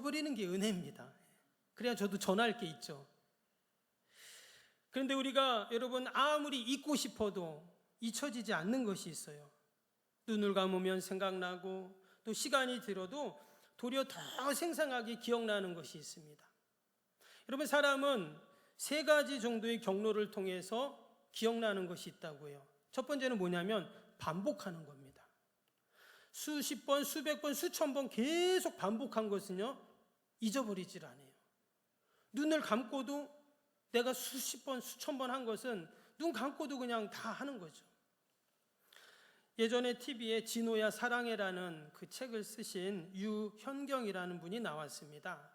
잊어버리는 게 은혜입니다. 그래야 저도 전할 게 있죠. 그런데 우리가 여러분 아무리 잊고 싶어도 잊혀지지 않는 것이 있어요. 눈을 감으면 생각나고 또 시간이 들어도 도리어 더 생생하게 기억나는 것이 있습니다. 여러분 사람은 세 가지 정도의 경로를 통해서 기억나는 것이 있다고요. 첫 번째는 뭐냐면 반복하는 겁니다. 수십 번, 수백 번, 수천 번 계속 반복한 것은요 잊어버리질 않아요. 눈을 감고도 내가 수십 번, 수천 번 한 것은 눈 감고도 그냥 다 하는 거죠. 예전에 TV에 진호야 사랑해라는 그 책을 쓰신 유현경이라는 분이 나왔습니다.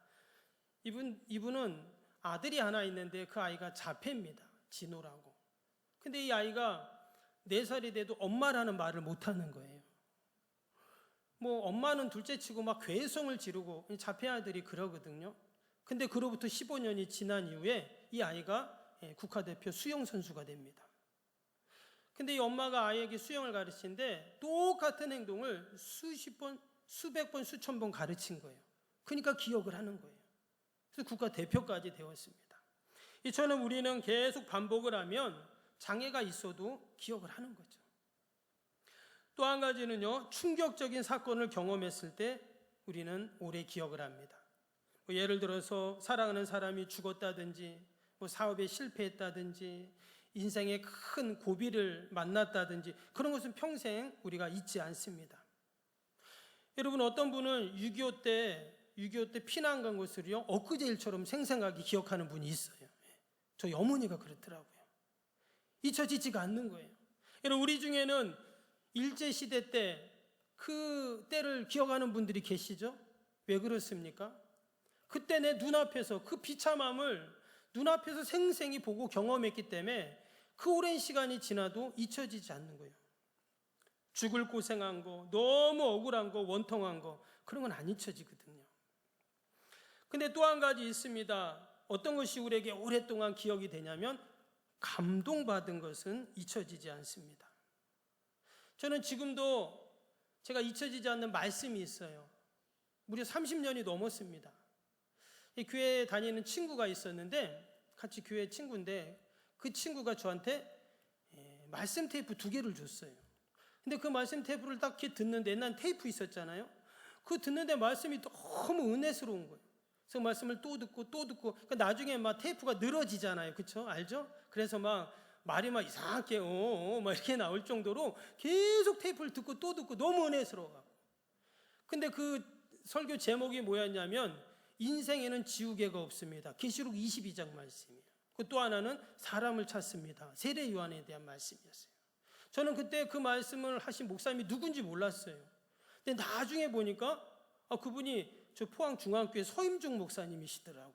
이분은 아들이 하나 있는데 그 아이가 자폐입니다. 진호라고. 근데 이 아이가 4살이 돼도 엄마라는 말을 못하는 거예요. 뭐 엄마는 둘째치고 막 괴성을 지르고 자폐 아들이 그러거든요. 근데 그로부터 15년이 지난 이후에 이 아이가 국가대표 수영선수가 됩니다. 근데 이 엄마가 아이에게 수영을 가르치는데 똑같은 행동을 수십 번, 수백 번, 수천 번 가르친 거예요. 그러니까 기억을 하는 거예요. 그래서 국가대표까지 되었습니다. 이처럼 우리는 계속 반복을 하면 장애가 있어도 기억을 하는 거죠. 또 한 가지는요, 충격적인 사건을 경험했을 때 우리는 오래 기억을 합니다. 예를 들어서 사랑하는 사람이 죽었다든지 사업에 실패했다든지 인생의 큰 고비를 만났다든지 그런 것은 평생 우리가 잊지 않습니다. 여러분 어떤 분은 6.25 때 피난 간 것을요 엊그제일처럼 생생하게 기억하는 분이 있어요. 저희 어머니가 그렇더라고요. 잊혀지지가 않는 거예요. 여러분 우리 중에는 일제시대 때 그 때를 기억하는 분들이 계시죠? 왜 그렇습니까? 그때 내 눈앞에서 그 비참함을 눈앞에서 생생히 보고 경험했기 때문에 그 오랜 시간이 지나도 잊혀지지 않는 거예요. 죽을 고생한 거, 너무 억울한 거, 원통한 거 그런 건 안 잊혀지거든요. 근데 또 한 가지 있습니다. 어떤 것이 우리에게 오랫동안 기억이 되냐면 감동받은 것은 잊혀지지 않습니다. 저는 지금도 제가 잊혀지지 않는 말씀이 있어요. 무려 30년이 넘었습니다. 이 교회에 다니는 친구가 있었는데 같이 교회 친구인데 그 친구가 저한테 말씀 테이프 2개를 줬어요. 근데 그 말씀 테이프를 딱 이렇게 듣는데 옛날 테이프 있었잖아요. 그 듣는데 말씀이 너무 은혜스러운 거예요. 그래서 말씀을 또 듣고 그러니까 나중에 막 테이프가 늘어지잖아요. 그렇죠? 알죠? 그래서 막 말이 막 이상하게 막 이렇게 나올 정도로 계속 테이프를 듣고 또 듣고 너무 은혜스러워. 근데 그 설교 제목이 뭐였냐면 인생에는 지우개가 없습니다. 계시록 22장 말씀이에요. 그 또 하나는 사람을 찾습니다. 세례 요한에 대한 말씀이었어요. 저는 그때 그 말씀을 하신 목사님이 누군지 몰랐어요. 근데 나중에 보니까 그분이 저 포항중앙교회 서임중 목사님이시더라고요.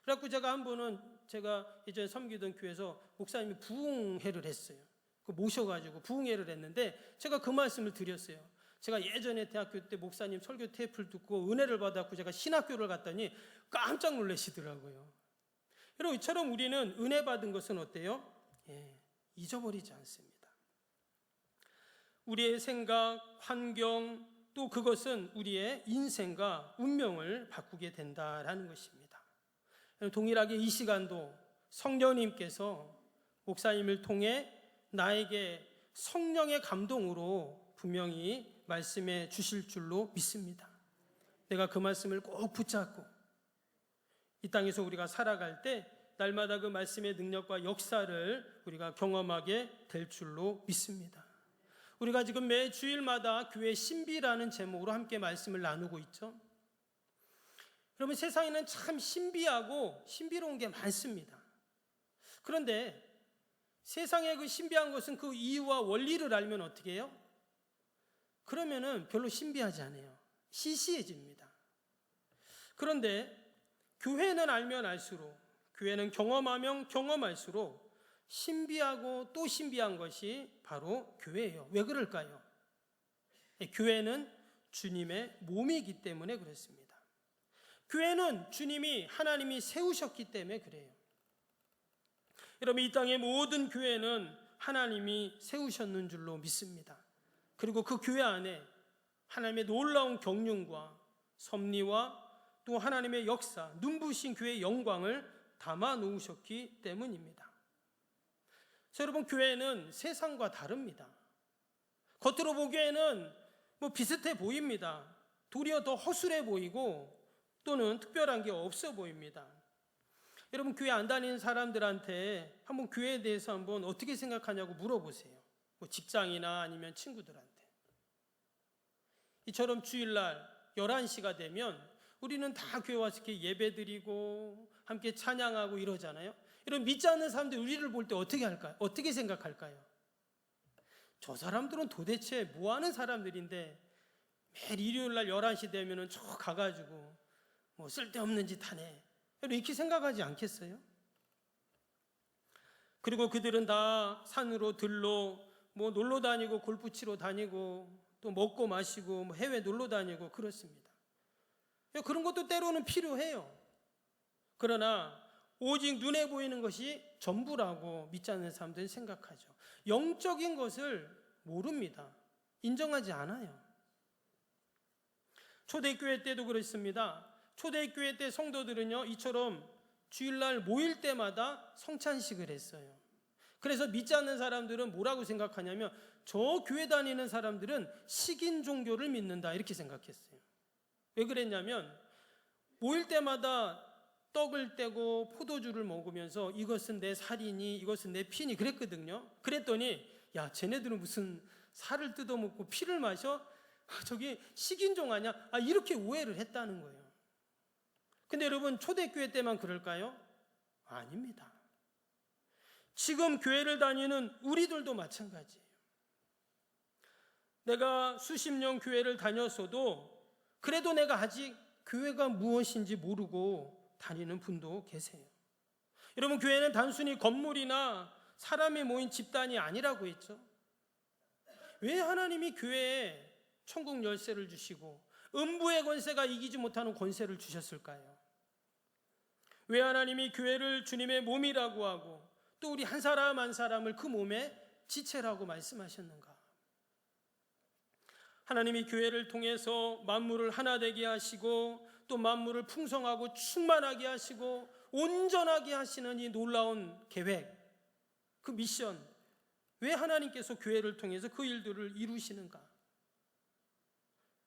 그래갖고 제가 한 번은 제가 예전에 섬기던 교회에서 목사님이 부흥회를 했어요. 그 모셔가지고 부흥회를 했는데 제가 그 말씀을 드렸어요. 제가 예전에 대학교 때 목사님 설교 테이프를 듣고 은혜를 받았고 제가 신학교를 갔더니 깜짝 놀라시더라고요. 여러분 이처럼 우리는 은혜 받은 것은 어때요? 잊어버리지 않습니다. 우리의 생각, 환경 또 그것은 우리의 인생과 운명을 바꾸게 된다라는 것입니다. 동일하게 이 시간도 성령님께서 목사님을 통해 나에게 성령의 감동으로 분명히 말씀해 주실 줄로 믿습니다. 내가 그 말씀을 꼭 붙잡고 이 땅에서 우리가 살아갈 때 날마다 그 말씀의 능력과 역사를 우리가 경험하게 될 줄로 믿습니다. 우리가 지금 매 주일마다 교회 신비라는 제목으로 함께 말씀을 나누고 있죠. 여러분 세상에는 참 신비하고 신비로운 게 많습니다. 그런데 세상에 그 신비한 것은 그 이유와 원리를 알면 어떻게 해요? 그러면은 별로 신비하지 않아요. 시시해집니다. 그런데 교회는 알면 알수록, 교회는 경험하면 경험할수록 신비하고 또 신비한 것이 바로 교회예요. 왜 그럴까요? 교회는 주님의 몸이기 때문에 그렇습니다. 교회는 주님이 하나님이 세우셨기 때문에 그래요. 여러분 이 땅의 모든 교회는 하나님이 세우셨는 줄로 믿습니다. 그리고 그 교회 안에 하나님의 놀라운 경륜과 섭리와 또 하나님의 역사, 눈부신 교회의 영광을 담아 놓으셨기 때문입니다. 여러분, 교회는 세상과 다릅니다. 겉으로 보기에는 비슷해 보입니다. 도리어 더 허술해 보이고 또는 특별한 게 없어 보입니다. 여러분, 교회 안 다니는 사람들한테 한번 교회에 대해서 한번 어떻게 생각하냐고 물어보세요. 직장이나 아니면 친구들한테. 이처럼 주일날 11시가 되면 우리는 다 교회 와서 이렇게 예배드리고 함께 찬양하고 이러잖아요. 이런 믿지 않는 사람들이 우리를 볼 때 어떻게 할까요? 어떻게 생각할까요? 저 사람들은 도대체 뭐 하는 사람들인데 매일 일요일날 11시 되면 저 가가지고 쓸데없는 짓 하네, 이렇게 생각하지 않겠어요? 그리고 그들은 다 산으로 들로 놀러 다니고 골프 치러 다니고 또 먹고 마시고 해외 놀러 다니고 그렇습니다. 그런 것도 때로는 필요해요. 그러나 오직 눈에 보이는 것이 전부라고 믿지 않는 사람들은 생각하죠. 영적인 것을 모릅니다. 인정하지 않아요. 초대교회 때도 그렇습니다. 초대교회 때 성도들은요, 이처럼 주일날 모일 때마다 성찬식을 했어요. 그래서 믿지 않는 사람들은 뭐라고 생각하냐면 저 교회 다니는 사람들은 식인 종교를 믿는다, 이렇게 생각했어요. 왜 그랬냐면 모일 때마다 떡을 떼고 포도주를 먹으면서 이것은 내 살이니 이것은 내 피니 그랬거든요. 그랬더니 야, 쟤네들은 무슨 살을 뜯어먹고 피를 마셔? 저기 식인종 아니야? 이렇게 오해를 했다는 거예요. 근데 여러분, 초대교회 때만 그럴까요? 아닙니다. 지금 교회를 다니는 우리들도 마찬가지예요. 내가 수십 년 교회를 다녔어도 그래도 내가 아직 교회가 무엇인지 모르고 다니는 분도 계세요. 여러분, 교회는 단순히 건물이나 사람이 모인 집단이 아니라고 했죠. 왜 하나님이 교회에 천국 열쇠를 주시고 음부의 권세가 이기지 못하는 권세를 주셨을까요? 왜 하나님이 교회를 주님의 몸이라고 하고 또 우리 한 사람 한 사람을 그 몸의 지체라고 말씀하셨는가? 하나님이 교회를 통해서 만물을 하나 되게 하시고 또 만물을 풍성하고 충만하게 하시고 온전하게 하시는 이 놀라운 계획, 그 미션, 왜 하나님께서 교회를 통해서 그 일들을 이루시는가?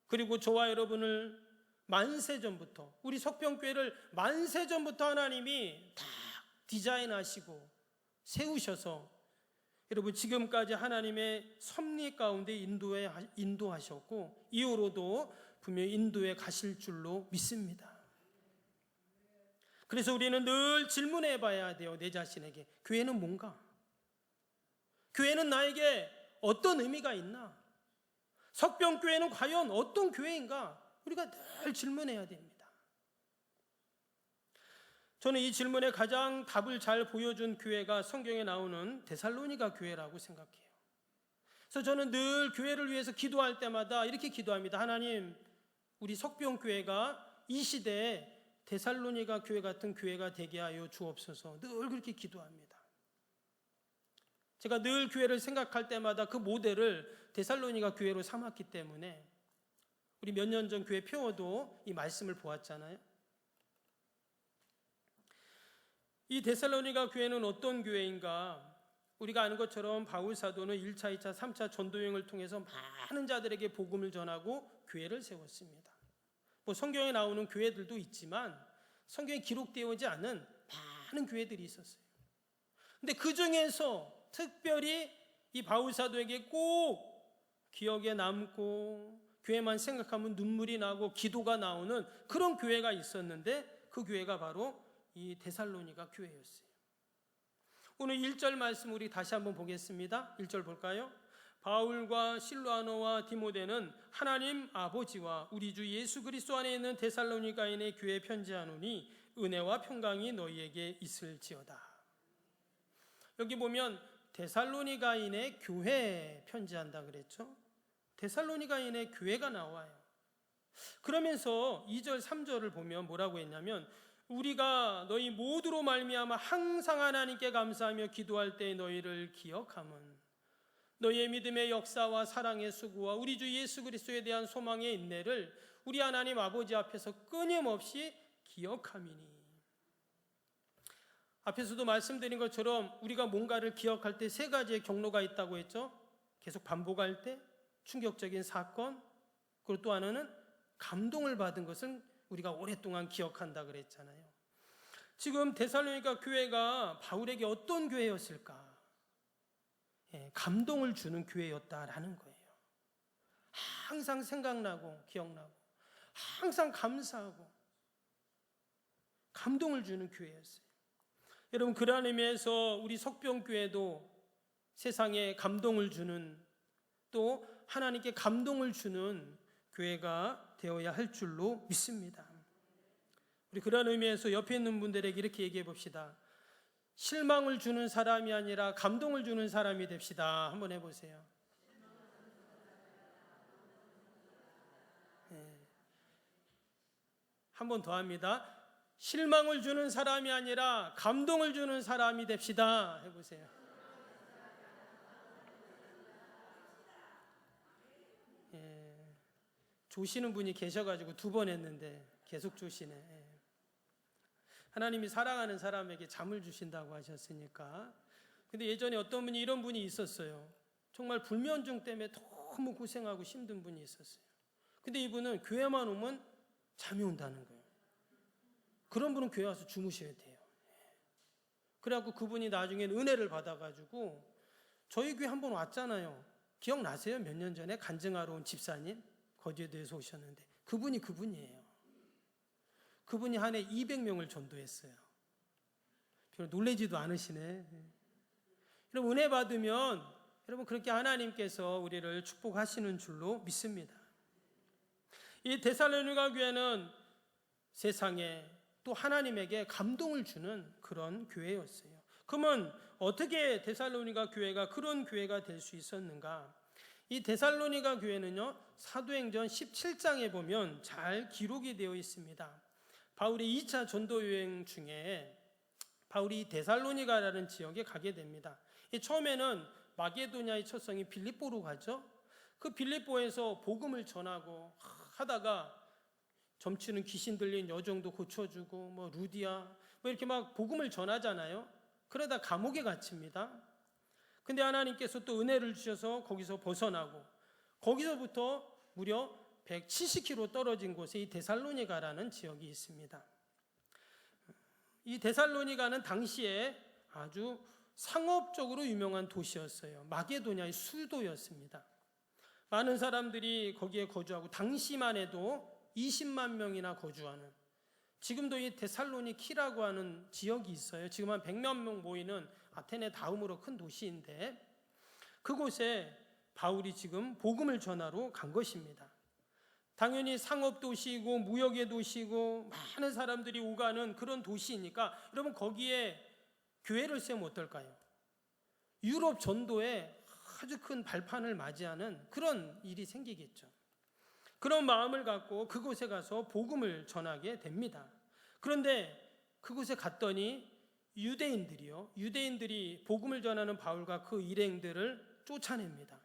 그리고 저와 여러분을 만세전부터, 우리 석병교회를 만세전부터 하나님이 다 디자인하시고 세우셔서 여러분 지금까지 하나님의 섭리 가운데 인도하셨고 이후로도 분명히 인도해 가실 줄로 믿습니다. 그래서 우리는 늘 질문해 봐야 돼요. 내 자신에게 교회는 뭔가? 교회는 나에게 어떤 의미가 있나? 석병교회는 과연 어떤 교회인가? 우리가 늘 질문해야 됩니다. 저는 이 질문에 가장 답을 잘 보여준 교회가 성경에 나오는 데살로니가 교회라고 생각해요. 그래서 저는 늘 교회를 위해서 기도할 때마다 이렇게 기도합니다. 하나님, 우리 석병교회가 이 시대에 데살로니가 교회 같은 교회가 되게 하여 주옵소서. 늘 그렇게 기도합니다. 제가 늘 교회를 생각할 때마다 그 모델을 데살로니가 교회로 삼았기 때문에 우리 몇 년 전 교회 표어도 이 말씀을 보았잖아요. 이 데살로니가 교회는 어떤 교회인가? 우리가 아는 것처럼 바울 사도는 1차, 2차, 3차 전도여행을 통해서 많은 자들에게 복음을 전하고 교회를 세웠습니다. 성경에 나오는 교회들도 있지만 성경에 기록되어 오지 않은 많은 교회들이 있었어요. 근데 그 중에서 특별히 이 바울 사도에게 꼭 기억에 남고 교회만 생각하면 눈물이 나고 기도가 나오는 그런 교회가 있었는데 그 교회가 바로 이 데살로니가 교회였어요. 오늘 1절 말씀 우리 다시 한번 보겠습니다. 1절 볼까요? 바울과 실로아노와 디모데는 하나님 아버지와 우리 주 예수 그리스도 안에 있는 데살로니가인의 교회에 편지하노니 은혜와 평강이 너희에게 있을지어다. 여기 보면 데살로니가인의 교회에 편지한다 그랬죠. 데살로니가인의 교회가 나와요. 그러면서 2절 3절을 보면 뭐라고 했냐면 우리가 너희 모두로 말미암아 항상 하나님께 감사하며 기도할 때 너희를 기억함은 너희의 믿음의 역사와 사랑의 수고와 우리 주 예수 그리스도에 대한 소망의 인내를 우리 하나님 아버지 앞에서 끊임없이 기억함이니. 앞에서도 말씀드린 것처럼 우리가 뭔가를 기억할 때 세 가지의 경로가 있다고 했죠. 계속 반복할 때, 충격적인 사건, 그리고 또 하나는 감동을 받은 것은 우리가 오랫동안 기억한다 그랬잖아요. 지금 데살로니가 교회가 바울에게 어떤 교회였을까? 감동을 주는 교회였다라는 거예요. 항상 생각나고 기억나고 항상 감사하고 감동을 주는 교회였어요. 여러분, 그러한 의미에서 우리 석병교회도 세상에 감동을 주는, 또 하나님께 감동을 주는 교회가 되어야 할 줄로 믿습니다. 우리 그런 의미에서 옆에 있는 분들에게 이렇게 얘기해 봅시다. 실망을 주는 사람이 아니라 감동을 주는 사람이 됩시다. 한번 해보세요. 한 번 더 합니다. 실망을 주는 사람이 아니라 감동을 주는 사람이 됩시다. 해보세요. 조시는 분이 계셔가지고 두 번 했는데 계속 조시네. 하나님이 사랑하는 사람에게 잠을 주신다고 하셨으니까. 근데 예전에 어떤 분이 이런 분이 있었어요. 정말 불면증 때문에 너무 고생하고 힘든 분이 있었어요. 근데 이분은 교회만 오면 잠이 온다는 거예요. 그런 분은 교회 와서 주무셔야 돼요. 그래갖고 그분이 나중에는 은혜를 받아가지고 저희 교회 한번 왔잖아요. 기억나세요? 몇 년 전에 간증하러 온 집사님 거제도에서 오셨는데 그분이에요. 그분이 한 해 200명을 전도했어요. 별로 놀라지도 않으시네. 여러분, 은혜 받으면 여러분 그렇게 하나님께서 우리를 축복하시는 줄로 믿습니다. 이 데살로니가 교회는 세상에 또 하나님에게 감동을 주는 그런 교회였어요. 그러면 어떻게 데살로니가 교회가 그런 교회가 될 수 있었는가? 이 데살로니가 교회는요, 사도행전 17장에 보면 잘 기록이 되어 있습니다. 바울이 2차 전도 여행 중에 바울이 데살로니가라는 지역에 가게 됩니다. 처음에는 마게도냐의 첫성이 빌립보로 가죠. 그 빌립보에서 복음을 전하고 하다가 점치는 귀신 들린 여종도 고쳐주고 뭐 루디아 뭐 이렇게 막 복음을 전하잖아요. 그러다 감옥에 갇힙니다. 근데 하나님께서 또 은혜를 주셔서 거기서 벗어나고 거기서부터 무려 170km 떨어진 곳에 이 데살로니가라는 지역이 있습니다. 이 데살로니가는 당시에 아주 상업적으로 유명한 도시였어요. 마게도냐의 수도였습니다. 많은 사람들이 거기에 거주하고 당시만 해도 20만 명이나 거주하는, 지금도 이 데살로니키라고 하는 지역이 있어요. 지금 한 100만 명 모이는 아테네 다음으로 큰 도시인데 그곳에 바울이 지금 복음을 전하러 간 것입니다. 당연히 상업도시이고 무역의 도시이고 많은 사람들이 오가는 그런 도시이니까 여러분 거기에 교회를 세우면 어떨까요? 유럽 전도에 아주 큰 발판을 맞이하는 그런 일이 생기겠죠. 그런 마음을 갖고 그곳에 가서 복음을 전하게 됩니다. 그런데 그곳에 갔더니 유대인들이 복음을 전하는 바울과 그 일행들을 쫓아냅니다.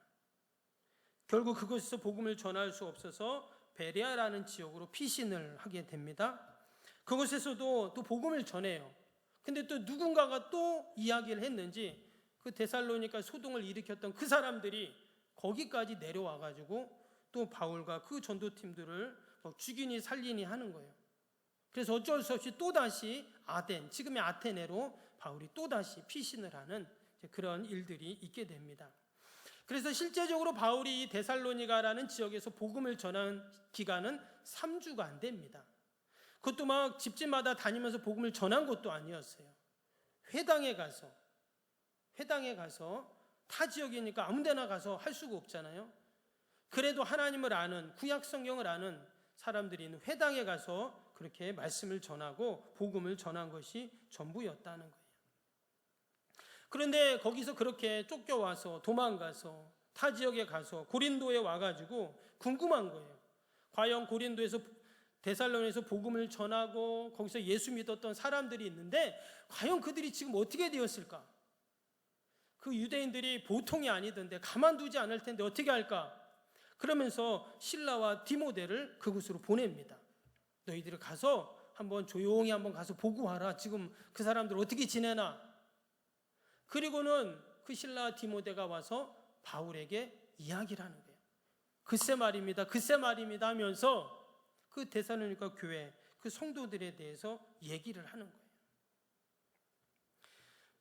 결국 그곳에서 복음을 전할 수 없어서 베레아라는 지역으로 피신을 하게 됩니다. 그곳에서도 또 복음을 전해요. 근데 또 누군가가 또 이야기를 했는지 그 데살로니가 소동을 일으켰던 그 사람들이 거기까지 내려와가지고 또 바울과 그 전도팀들을 죽이니 살리니 하는 거예요. 그래서 어쩔 수 없이 또다시 아덴, 지금의 아테네로 바울이 또다시 피신을 하는 그런 일들이 있게 됩니다. 그래서 실제적으로 바울이 이 데살로니가라는 지역에서 복음을 전한 기간은 3주가 안 됩니다. 그것도 막 집집마다 다니면서 복음을 전한 것도 아니었어요. 회당에 가서 타 지역이니까 아무 데나 가서 할 수가 없잖아요. 그래도 하나님을 아는, 구약 성경을 아는 사람들이 있는 회당에 가서 그렇게 말씀을 전하고 복음을 전한 것이 전부였다는 거예요. 그런데 거기서 그렇게 쫓겨와서 도망가서 타 지역에 가서 고린도에 와가지고 궁금한 거예요. 과연 고린도에서 데살로니가에서 복음을 전하고 거기서 예수 믿었던 사람들이 있는데 과연 그들이 지금 어떻게 되었을까? 그 유대인들이 보통이 아니던데 가만두지 않을 텐데 어떻게 할까? 그러면서 실라와 디모데를 그곳으로 보냅니다. 너희들이 가서 한번 조용히 한번 가서 보고 와라. 지금 그 사람들 어떻게 지내나. 그리고는 그 실라와 디모데가 와서 바울에게 이야기를 하는 거예요. 글쎄 말입니다. 글쎄 말입니다 하면서 그 데살로니가 교회 그 성도들에 대해서 얘기를 하는 거예요.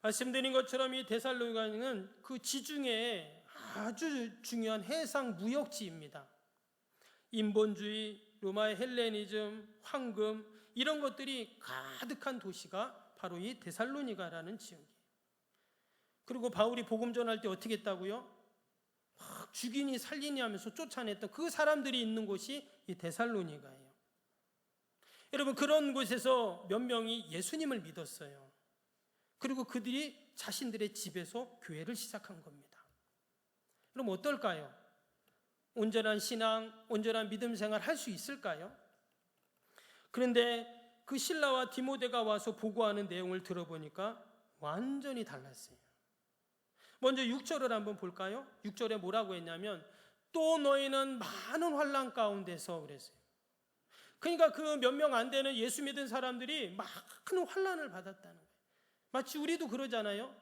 말씀드린 것처럼 이 데살로니가는 그 지중해에 아주 중요한 해상 무역지입니다. 인본주의, 로마의 헬레니즘, 황금 이런 것들이 가득한 도시가 바로 이 데살로니가라는 지역이에요. 그리고 바울이 복음 전할 때 어떻게 했다고요? 막 죽이니 살리니 하면서 쫓아냈던 그 사람들이 있는 곳이 이 데살로니가예요. 여러분, 그런 곳에서 몇 명이 예수님을 믿었어요. 그리고 그들이 자신들의 집에서 교회를 시작한 겁니다. 그럼 어떨까요? 온전한 신앙, 온전한 믿음 생활 할 수 있을까요? 그런데 그 실라와 디모데가 와서 보고하는 내용을 들어보니까 완전히 달랐어요. 먼저 6절을 한번 볼까요? 6절에 뭐라고 했냐면 또 너희는 많은 환난 가운데서 그랬어요. 그러니까 그 몇 명 안 되는 예수 믿은 사람들이 많은 환난을 받았다는 거예요. 마치 우리도 그러잖아요.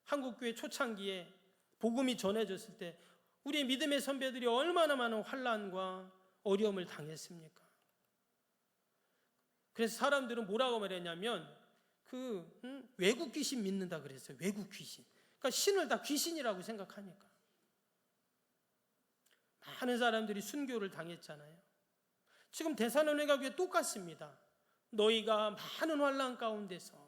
한국교회 초창기에 복음이 전해졌을 때 우리 믿음의 선배들이 얼마나 많은 환난과 어려움을 당했습니까? 그래서 사람들은 뭐라고 말했냐면 외국 귀신 믿는다 그랬어요. 외국 귀신. 그러니까 신을 다 귀신이라고 생각하니까. 많은 사람들이 순교를 당했잖아요. 지금 데살로니가 교회 똑같습니다. 너희가 많은 환난 가운데서.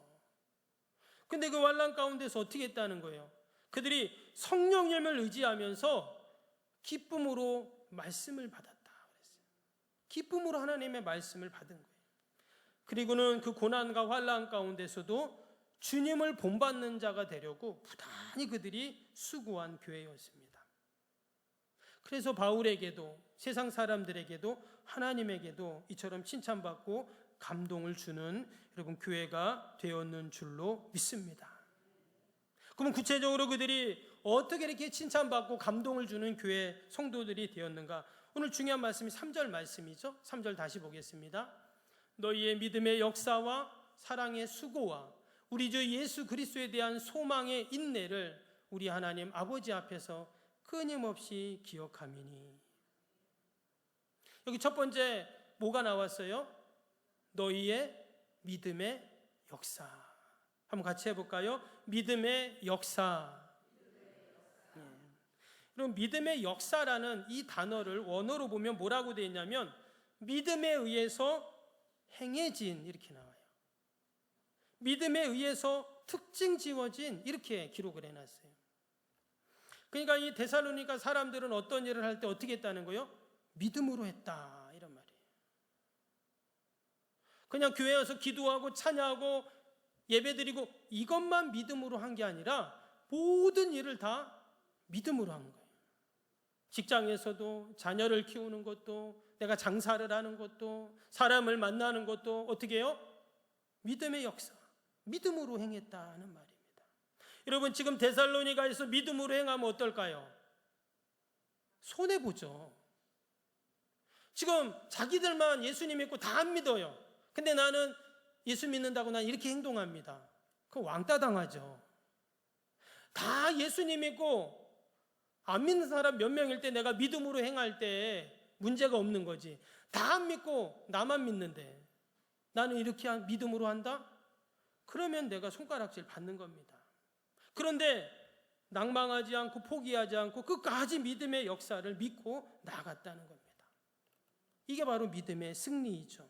근데 그 환난 가운데서 어떻게 했다는 거예요? 그들이 성령님을 의지하면서 기쁨으로 말씀을 받았다 그랬어요. 기쁨으로 하나님의 말씀을 받은 거예요. 그리고는 그 고난과 환난 가운데서도 주님을 본받는 자가 되려고 부단히 그들이 수고한 교회였습니다. 그래서 바울에게도 세상 사람들에게도 하나님에게도 이처럼 칭찬받고 감동을 주는 여러분 교회가 되었는 줄로 믿습니다. 그럼 구체적으로 그들이 어떻게 이렇게 칭찬받고 감동을 주는 교회 성도들이 되었는가? 오늘 중요한 말씀이 3절 말씀이죠. 3절 다시 보겠습니다. 너희의 믿음의 역사와 사랑의 수고와 우리 주 예수 그리스도에 대한 소망의 인내를 우리 하나님 아버지 앞에서 끊임없이 기억함이니. 여기 첫 번째 뭐가 나왔어요? 너희의 믿음의 역사. 한번 같이 해볼까요? 믿음의 역사. 그럼 믿음의 역사라는 이 단어를 원어로 보면 뭐라고 되어 있냐면 믿음에 의해서 행해진 이렇게 나와요. 믿음에 의해서 특징 지어진 이렇게 기록을 해놨어요. 그러니까 이 데살로니가 사람들은 어떤 일을 할 때 어떻게 했다는 거예요? 믿음으로 했다 이런 말이에요. 그냥 교회에 와서 기도하고 찬양하고 예배드리고 이것만 믿음으로 한 게 아니라 모든 일을 다 믿음으로 한 거예요. 직장에서도 자녀를 키우는 것도 내가 장사를 하는 것도 사람을 만나는 것도 어떻게 해요? 믿음의 역사, 믿음으로 행했다는 말입니다. 여러분 지금 데살로니가에서 믿음으로 행하면 어떨까요? 손해보죠. 지금 자기들만 예수님 믿고 다 안 믿어요. 근데 나는 예수 믿는다고 난 이렇게 행동합니다. 그거 왕따 당하죠. 다 예수님 믿고 안 믿는 사람 몇 명일 때 내가 믿음으로 행할 때 문제가 없는 거지. 다 안 믿고 나만 믿는데 나는 이렇게 믿음으로 한다? 그러면 내가 손가락질 받는 겁니다. 그런데 낭망하지 않고 포기하지 않고 끝까지 믿음의 역사를 믿고 나아갔다는 겁니다. 이게 바로 믿음의 승리이죠.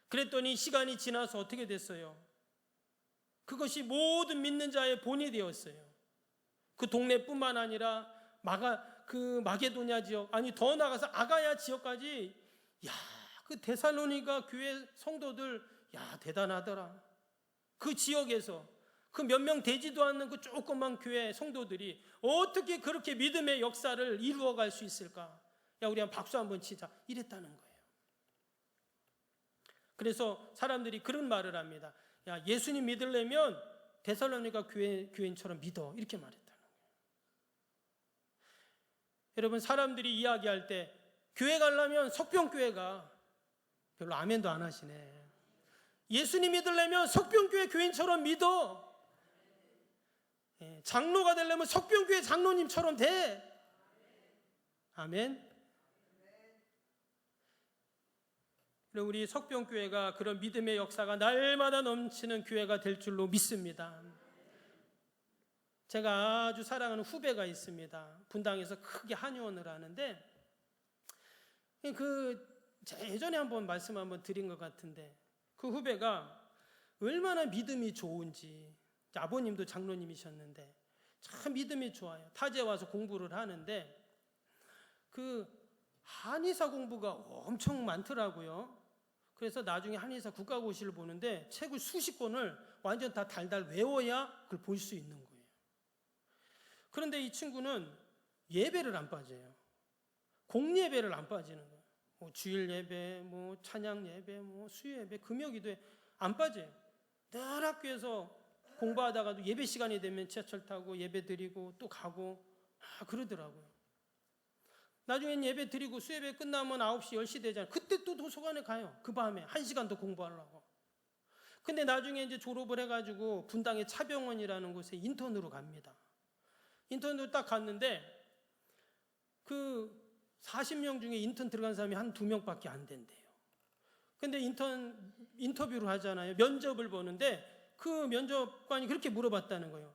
그랬더니 시간이 지나서 어떻게 됐어요? 그것이 모든 믿는 자의 본이 되었어요. 그 동네뿐만 아니라 마게도냐 지역, 아니 더 나가서 아가야 지역까지 그 데살로니가 교회 성도들 대단하더라. 그 지역에서 그 몇 명 되지도 않는 그 조그만 교회 성도들이 어떻게 그렇게 믿음의 역사를 이루어갈 수 있을까? 우리 한 박수 한번 치자 이랬다는 거예요. 그래서 사람들이 그런 말을 합니다. 예수님 믿으려면 데살로니가 교인처럼 믿어 이렇게 말했다는 거예요. 여러분, 사람들이 이야기할 때 교회 가려면 석병교회가 별로 아멘도 안 하시네. 예수님 믿으려면 석병교회 교인처럼 믿어. 장로가 되려면 석병교회 장로님처럼 돼. 아멘. 우리 석병교회가 그런 믿음의 역사가 날마다 넘치는 교회가 될 줄로 믿습니다. 제가 아주 사랑하는 후배가 있습니다. 분당에서 크게 한의원을 하는데, 예전에 한번 말씀 한번 드린 것 같은데, 그 후배가 얼마나 믿음이 좋은지, 아버님도 장로님이셨는데 참 믿음이 좋아요. 타지에 와서 공부를 하는데 그 한의사 공부가 엄청 많더라고요. 그래서 나중에 한의사 국가고시를 보는데 책을 수십 권을 완전 다 달달 외워야 그걸 볼 수 있는 거예요. 그런데 이 친구는 예배를 안 빠져요. 공예배를 안 빠지는 거예요. 뭐 주일 예배, 뭐 찬양 예배, 뭐 수요 예배, 금요기도에 안 빠져요. 늘 학교에서 공부하다가도 예배 시간이 되면 지하철 타고 예배 드리고 또 가고 그러더라고요. 나중엔 예배 드리고 수예배 끝나면 9시, 10시 되잖아요. 그때 또 도서관에 가요. 그 밤에 1시간 더 공부하려고. 근데 나중에 이제 졸업을 해가지고 분당의 차병원이라는 곳에 인턴으로 갑니다. 인턴으로 딱 갔는데 그 40명 중에 인턴 들어간 사람이 한 2명밖에 안 된대요. 근데 인터뷰를 하잖아요. 면접을 보는데 그 면접관이 그렇게 물어봤다는 거예요.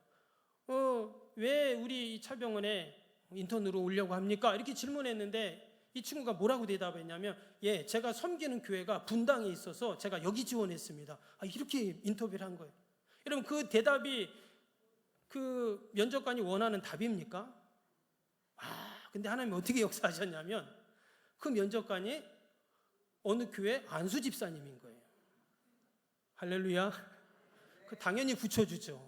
왜 우리 차병원에 인턴으로 오려고 합니까? 이렇게 질문했는데 이 친구가 뭐라고 대답했냐면, 제가 섬기는 교회가 분당에 있어서 제가 여기 지원했습니다. 이렇게 인터뷰를 한 거예요. 여러분, 그 대답이 그 면접관이 원하는 답입니까? 근데 하나님이 어떻게 역사하셨냐면 그 면접관이 어느 교회 안수 집사님인 거예요. 할렐루야. 당연히 붙여주죠.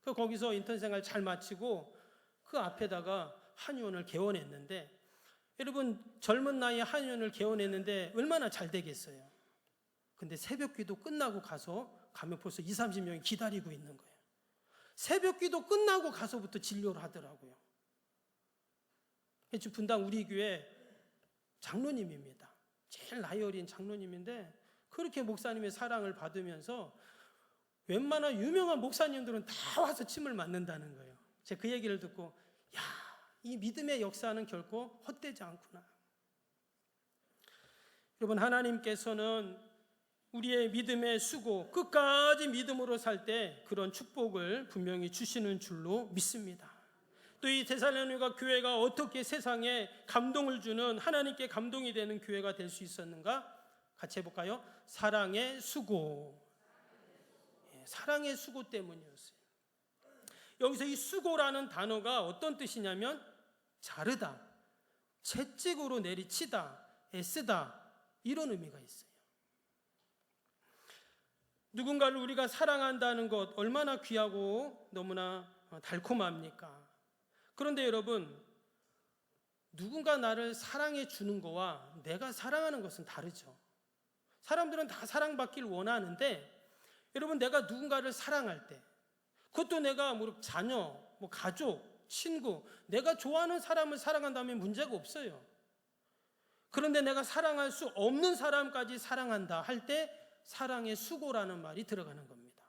거기서 인턴 생활 잘 마치고 그 앞에다가 한의원을 개원했는데, 여러분 젊은 나이에 한의원을 개원했는데 얼마나 잘 되겠어요. 근데 새벽기도 끝나고 가면 벌써 20-30명이 기다리고 있는 거예요. 새벽기도 끝나고 가서부터 진료를 하더라고요. 분당 우리 교회 장로님입니다. 제일 나이 어린 장로님인데 그렇게 목사님의 사랑을 받으면서 웬만한 유명한 목사님들은 다 와서 침을 맞는다는 거예요. 제가 그 얘기를 듣고 이 믿음의 역사는 결코 헛되지 않구나. 여러분, 하나님께서는 우리의 믿음의 수고, 끝까지 믿음으로 살 때 그런 축복을 분명히 주시는 줄로 믿습니다. 또 이 데살로니가 교회가 어떻게 세상에 감동을 주는, 하나님께 감동이 되는 교회가 될 수 있었는가? 같이 해볼까요? 사랑의 수고. 사랑의 수고 때문이었어요. 여기서 이 수고라는 단어가 어떤 뜻이냐면 자르다, 채찍으로 내리치다, 애쓰다, 이런 의미가 있어요. 누군가를 우리가 사랑한다는 것 얼마나 귀하고 너무나 달콤합니까? 그런데 여러분, 누군가 나를 사랑해 주는 거와 내가 사랑하는 것은 다르죠. 사람들은 다 사랑받길 원하는데, 여러분, 내가 누군가를 사랑할 때, 그것도 내가 자녀, 가족, 친구, 내가 좋아하는 사람을 사랑한다면 문제가 없어요. 그런데 내가 사랑할 수 없는 사람까지 사랑한다 할 때 사랑의 수고라는 말이 들어가는 겁니다.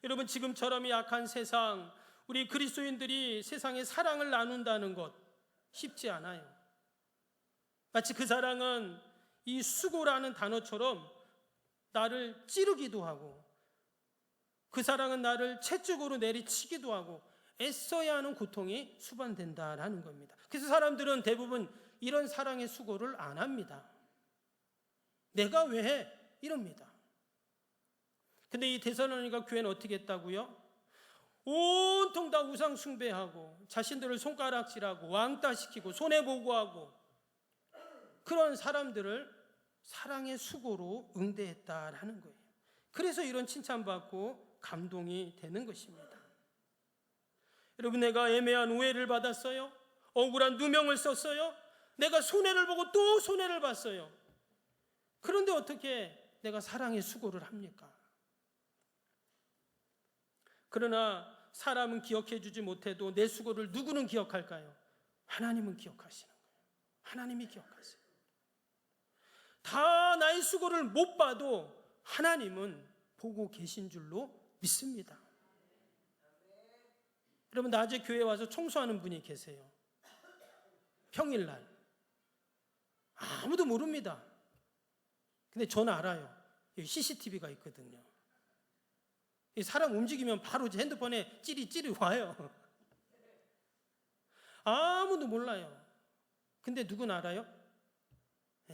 여러분, 지금처럼 약한 세상, 우리 그리스도인들이 세상에 사랑을 나눈다는 것 쉽지 않아요. 마치 그 사랑은 이 수고라는 단어처럼 나를 찌르기도 하고, 그 사랑은 나를 채찍으로 내리치기도 하고 애써야 하는 고통이 수반된다라는 겁니다. 그래서 사람들은 대부분 이런 사랑의 수고를 안 합니다. 내가 왜 해? 이럽니다. 근데 이 데살로니가 교회는 어떻게 했다고요? 온통 다 우상 숭배하고 자신들을 손가락질하고 왕따시키고 손해보고하고 그런 사람들을 사랑의 수고로 응대했다라는 거예요. 그래서 이런 칭찬받고 감동이 되는 것입니다. 여러분, 내가 애매한 오해를 받았어요. 억울한 누명을 썼어요. 내가 손해를 보고 또 손해를 봤어요. 그런데 어떻게 내가 사랑의 수고를 합니까? 그러나 사람은 기억해 주지 못해도 내 수고를 누구는 기억할까요? 하나님은 기억하시는 거예요. 하나님이 기억하세요. 다 나의 수고를 못 봐도 하나님은 보고 계신 줄로 믿습니다. 여러분, 낮에 교회 와서 청소하는 분이 계세요. 평일날 아무도 모릅니다. 근데 저는 알아요. 여기 CCTV가 있거든요. 사람 움직이면 바로 제 핸드폰에 찌리 와요. 아무도 몰라요. 근데 누구는 알아요?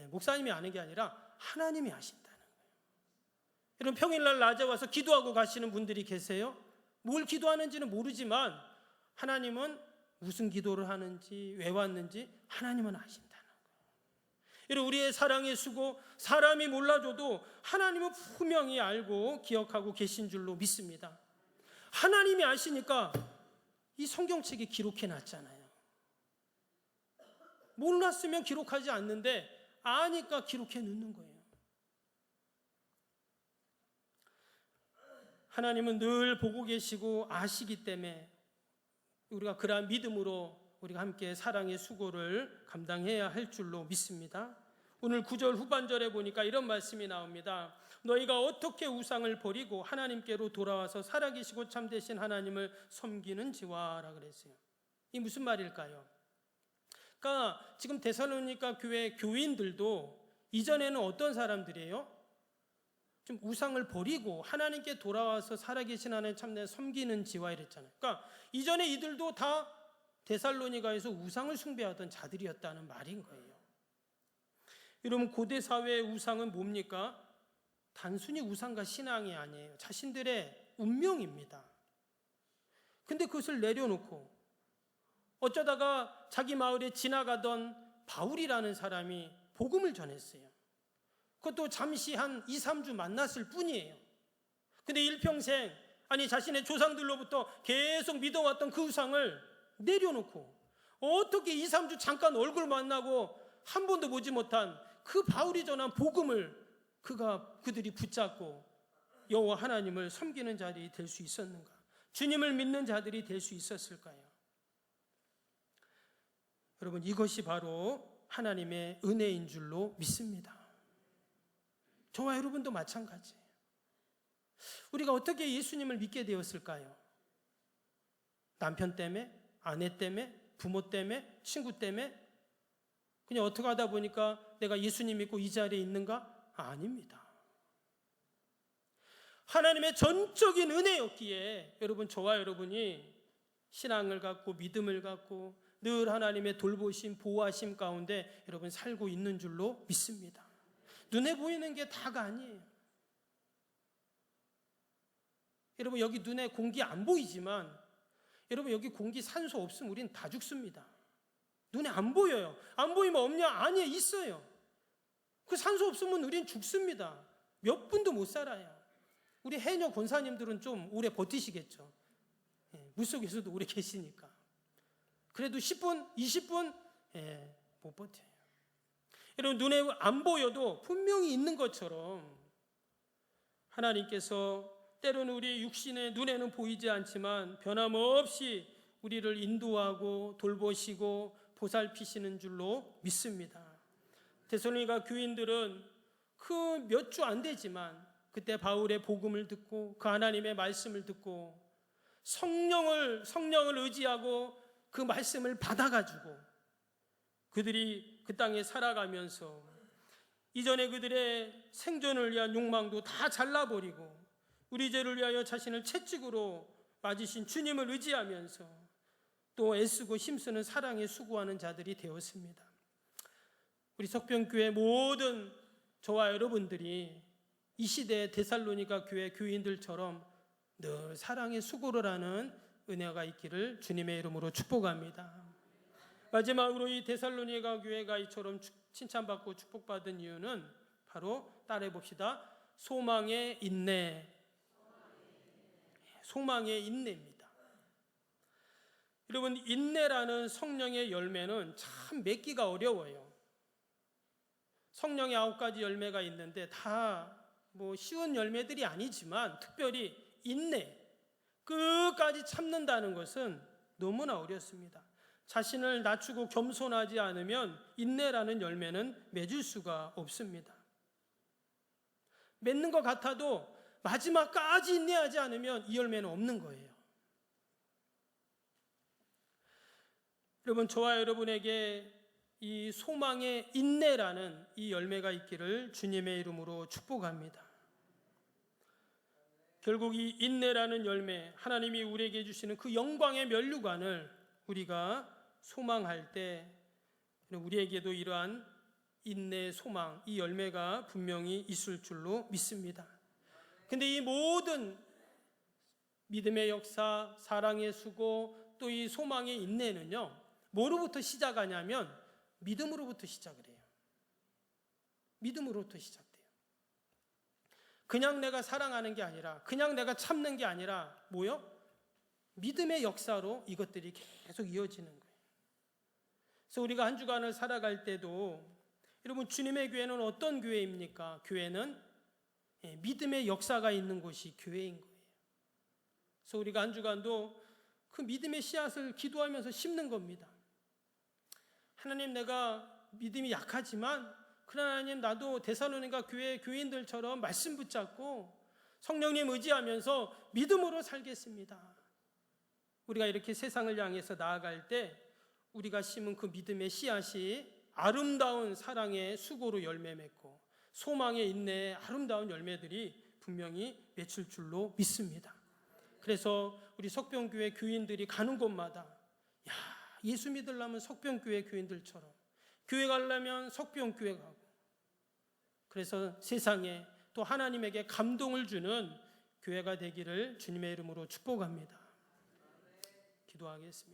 목사님이 아는 게 아니라 하나님이 아신다는 거예요. 여러분, 평일날 낮에 와서 기도하고 가시는 분들이 계세요. 뭘 기도하는지는 모르지만 하나님은 무슨 기도를 하는지, 왜 왔는지 하나님은 아신다는 거예요. 여러분, 우리의 사랑의 수고, 사람이 몰라줘도 하나님은 분명히 알고 기억하고 계신 줄로 믿습니다. 하나님이 아시니까 이 성경책에 기록해 놨잖아요. 몰랐으면 기록하지 않는데 아니까 기록해 놓는 거예요. 하나님은 늘 보고 계시고 아시기 때문에 우리가 그러한 믿음으로 우리가 함께 사랑의 수고를 감당해야 할 줄로 믿습니다. 오늘 9절 후반절에 보니까 이런 말씀이 나옵니다. 너희가 어떻게 우상을 버리고 하나님께로 돌아와서 살아계시고 참되신 하나님을 섬기는지와 라 그랬어요. 이 무슨 말일까요? 그러니까 지금 데살로니가 교회 교인들도 이전에는 어떤 사람들이에요? 좀 우상을 버리고 하나님께 돌아와서 살아계신 하나님 참된 섬기는지와 이랬잖아요. 그러니까 이전에 이들도 다 데살로니가에서 우상을 숭배하던 자들이었다는 말인 거예요. 여러분, 고대 사회의 우상은 뭡니까? 단순히 우상과 신앙이 아니에요. 자신들의 운명입니다. 근데 그것을 내려놓고 어쩌다가 자기 마을에 지나가던 바울이라는 사람이 복음을 전했어요. 그것도 잠시 한 2, 3주 만났을 뿐이에요. 근데 일평생, 아니 자신의 조상들로부터 계속 믿어왔던 그 우상을 내려놓고 어떻게 2, 3주 잠깐 얼굴 만나고 한 번도 보지 못한 그 바울이 전한 복음을 그들이 붙잡고 여호와 하나님을 섬기는 자들이 될 수 있었는가? 주님을 믿는 자들이 될 수 있었을까요? 여러분, 이것이 바로 하나님의 은혜인 줄로 믿습니다. 저와 여러분도 마찬가지예요. 우리가 어떻게 예수님을 믿게 되었을까요? 남편 때문에, 아내 때문에, 부모 때문에, 친구 때문에? 그냥 어떻게 하다 보니까 내가 예수님 믿고 이 자리에 있는가? 아닙니다. 하나님의 전적인 은혜였기에 여러분, 저와 여러분이 신앙을 갖고 믿음을 갖고 늘 하나님의 돌보심, 보호하심 가운데 여러분 살고 있는 줄로 믿습니다. 눈에 보이는 게 다가 아니에요. 여러분, 여기 눈에 공기 안 보이지만 여러분, 여기 공기 산소 없으면 우린 다 죽습니다. 눈에 안 보여요. 안 보이면 없냐? 아니에요, 있어요. 그 산소 없으면 우린 죽습니다. 몇 분도 못 살아요. 우리 해녀 권사님들은 좀 오래 버티시겠죠. 물속에서도 오래 계시니까. 그래도 10분, 20분 못 버텨요. 여러분, 눈에 안 보여도 분명히 있는 것처럼 하나님께서 때로는 우리 육신의 눈에는 보이지 않지만 변함없이 우리를 인도하고 돌보시고 보살피시는 줄로 믿습니다. 데살로니가 교인들은 그 몇 주 안 되지만 그때 바울의 복음을 듣고 그 하나님의 말씀을 듣고 성령을 의지하고 그 말씀을 받아가지고 그들이 그 땅에 살아가면서 이전에 그들의 생존을 위한 욕망도 다 잘라버리고 우리 죄를 위하여 자신을 채찍으로 맞으신 주님을 의지하면서 또 애쓰고 힘쓰는 사랑에 수고하는 자들이 되었습니다. 우리 석병교회 모든 저와 여러분들이 이 시대의 데살로니가 교회 교인들처럼 늘 사랑의 수고를 하는 은혜가 있기를 주님의 이름으로 축복합니다. 마지막으로 이 데살로니가 교회가 이처럼 칭찬받고 축복받은 이유는 바로 따라해 봅시다. 소망의 인내. 소망의 인내입니다. 여러분, 인내라는 성령의 열매는 참 맺기가 어려워요. 성령의 9가지 열매가 있는데 다 쉬운 열매들이 아니지만 특별히 인내, 끝까지 참는다는 것은 너무나 어렵습니다. 자신을 낮추고 겸손하지 않으면 인내라는 열매는 맺을 수가 없습니다. 맺는 것 같아도 마지막까지 인내하지 않으면 이 열매는 없는 거예요. 여러분, 저와 여러분에게 이 소망의 인내라는 이 열매가 있기를 주님의 이름으로 축복합니다. 결국 이 인내라는 열매, 하나님이 우리에게 주시는 그 영광의 면류관을 우리가 소망할 때 우리에게도 이러한 인내, 소망, 이 열매가 분명히 있을 줄로 믿습니다. 근데 이 모든 믿음의 역사, 사랑의 수고, 또 이 소망의 인내는요, 뭐로부터 시작하냐면 믿음으로부터 시작을 해요. 믿음으로부터 시작돼요. 그냥 내가 사랑하는 게 아니라, 그냥 내가 참는 게 아니라 뭐요? 믿음의 역사로 이것들이 계속 이어지는 거예요. 그래서 우리가 한 주간을 살아갈 때도 여러분, 주님의 교회는 어떤 교회입니까? 교회는 믿음의 역사가 있는 곳이 교회인 거예요. 그래서 우리가 한 주간도 그 믿음의 씨앗을 기도하면서 심는 겁니다. 하나님, 내가 믿음이 약하지만 그러나 하나님, 나도 데살로니가 교회 교인들처럼 말씀 붙잡고 성령님 의지하면서 믿음으로 살겠습니다. 우리가 이렇게 세상을 향해서 나아갈 때 우리가 심은 그 믿음의 씨앗이 아름다운 사랑의 수고로 열매 맺고 소망의 인내의 아름다운 열매들이 분명히 맺힐 줄로 믿습니다. 그래서 우리 석병교회 교인들이 가는 곳마다 예수 믿으려면 석병교회 교인들처럼, 교회 가려면 석병교회 가고, 그래서 세상에 또 하나님에게 감동을 주는 교회가 되기를 주님의 이름으로 축복합니다. 기도하겠습니다.